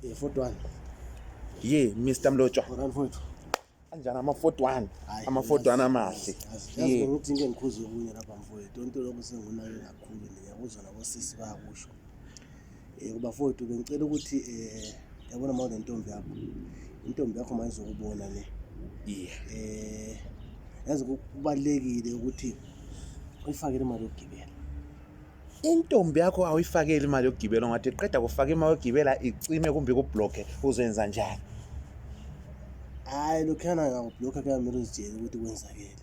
41 ye Mr Mlotshwa mfowethu kanjani ama-41 ama-41 amahle yazi ngithi into engikhuze kunye lapha mfowethu into lokho sengunayo kakhulu ngiyakuzwa nabo sisi bayakusho kuba mfowethu bengicela ukuthi yabona mawune intombi yakho mayizokubona le yazi kubalekile ukuthi uyifakele imali yokugibela. Intombi yakho awuyifakeli imali yokugibela ngathi qeda kufaka imali yokugibela icime kumbe kublock uzenza njani? Hayi lokhana ngakublock kamele uzitshele ukuthi kwenzakele.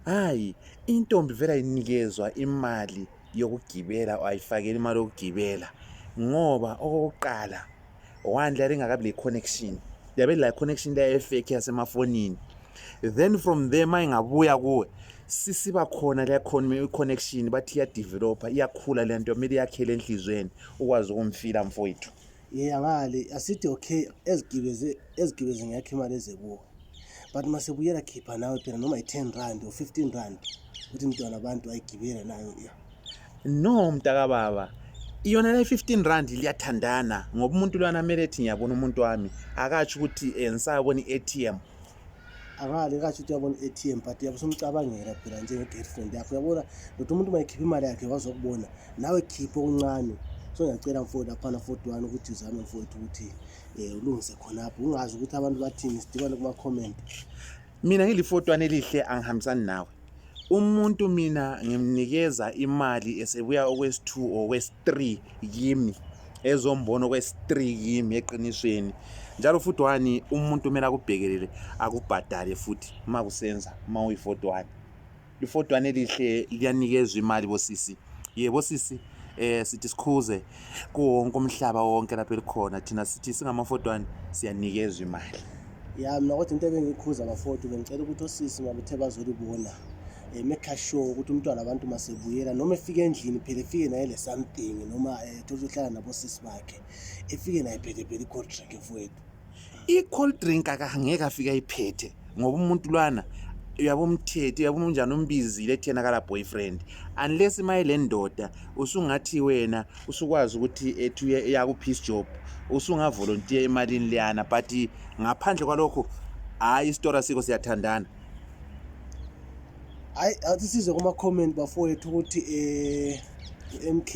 Hayi intombi vela inikezwa imali yokugibela ayifakeli imali yokugibela ngoba okokuqala wandla lingakabi le connection yabe la connection le fake yasemafonini then from there mayingabuya kuwe sisiba khona le connection bathi ya developer iyakhula le nto mele yakhele enhlizweni ukwazi ukumfila mfowethu. Angale asithi okay ezigibeze ngiyakhe imali ezekuwo but masebuyela khipha nawe phela noma i10 rand or 15 rand ukuthi mntwana abantu ayigibele nayo no mntaka baba iyona le 15 rand liyathandana ngoba umuntu lwana mele ethi ngiyabona umuntu wami akathi ukuthi ngisabona iATM angale kathi ukuthi uyabona iATM but yabusumcabangela phela njenge girlfriend yakho uyabona ukuthi umuntu mayikhipha imali yakhe wazokubona nawe khipha okuncane. So ngiyacela mfowethu lapha 41 ukuthi uzame mfowethu ukuthi ulungise khonapho ungazi ukuthi abantu bathini sidibana kuma comment. Mina ngili41 elihle angihambisani nawe umuntu mina ngimnikeza imali esebuya okwesi2 okwesi3 kimi ezombono kwesi3 kimi eqinisweni njalo futhi wani umuntu mina akubhekelele akubhadale futhi makusenza mawuyi41 li41 elihle liyanikezwa imali bosisi yebo sisi sithi sikhuze kuwonke umhlaba wonke lapha elikhona thina sithi singama41 siyanikezwa imali. Mina kodwa into ebengikhuza bafowethu bengicela ukuthi osisi mabethe bazolibona make sure ukuthi umntwana abantu masebuyela noma efike endlini phela efike naye le something noma thozohlala nabo sisi bakhe efike naye phela i-cold drink mfowethu. I-cold drink akangeke afike ayiphethe ngoba umuntu lwana uyabo umthetho uyabo unjani umbizile ethena kala boyfriend unless mayile ndoda usungathi wena usukwazi ukuthi ethu yaku peace job usunga volunteer emalini liyana but ngaphandle kwalokho hayi isitori siko siyathandana. Hayi athi size kuma comment bafowethu ukuthi MK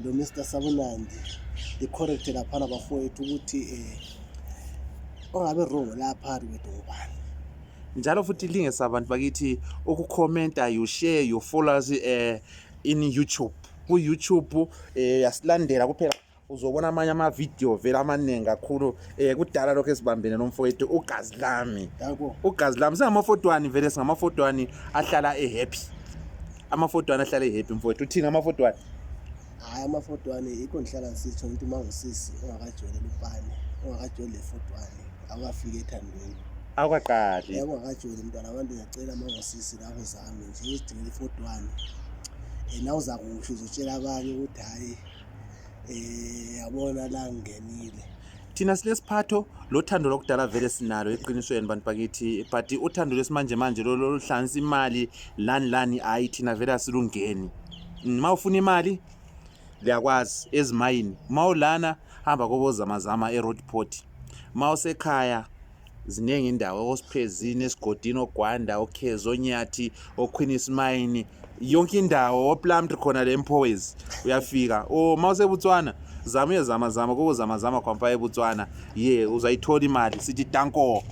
lo Mr Sabunandi the correct lapha bafowethu ukuthi ongabe wrong lapha kwethu ngubani njalo futhi lingesa abantu bakithi ukukhomenta you share you follow us in YouTube ku YouTube yasilandela kuphela uzobona amanye ama video vela amaningi kakhulu kudala lokho esibambene nomfowethu uGazlami. uGazlami singama41 vele singama41 ahlala happy ama41 ahlala happy mfowethu uthini ama41 hayi ama41 ikho ngihlala ngisitsho ukuthi mangusisi ungakajwayele upane ungakajwayele le41 awafike ethandweni akwaqali yebo ngakajwayele mntwana abantu ngiyacela mangusisi lapho zami nje isidingile i41 nawe uzakusho uzotshela abanye ukuthi hayi yabona la ngenile thina silesiphatho lothando lokudala vele sinalo eqinisweni bantu bakithi but uthando lesimanje manje loluhlanisa imali lani hayi thina vele asilungeni mawufuna imali liyakwazi ezimayini mawulana hamba kobozamazama eRoadport mawusekhaya ziningi indawo osiphezini esigodini ogwanda okhezo onyathi oQueen's Mine yonke indawo oPlumtree khona le Empowers uyafika mawusebutswana zama uyezama kobozamazama kwampa ebutswana uzayithola imali sithi danko.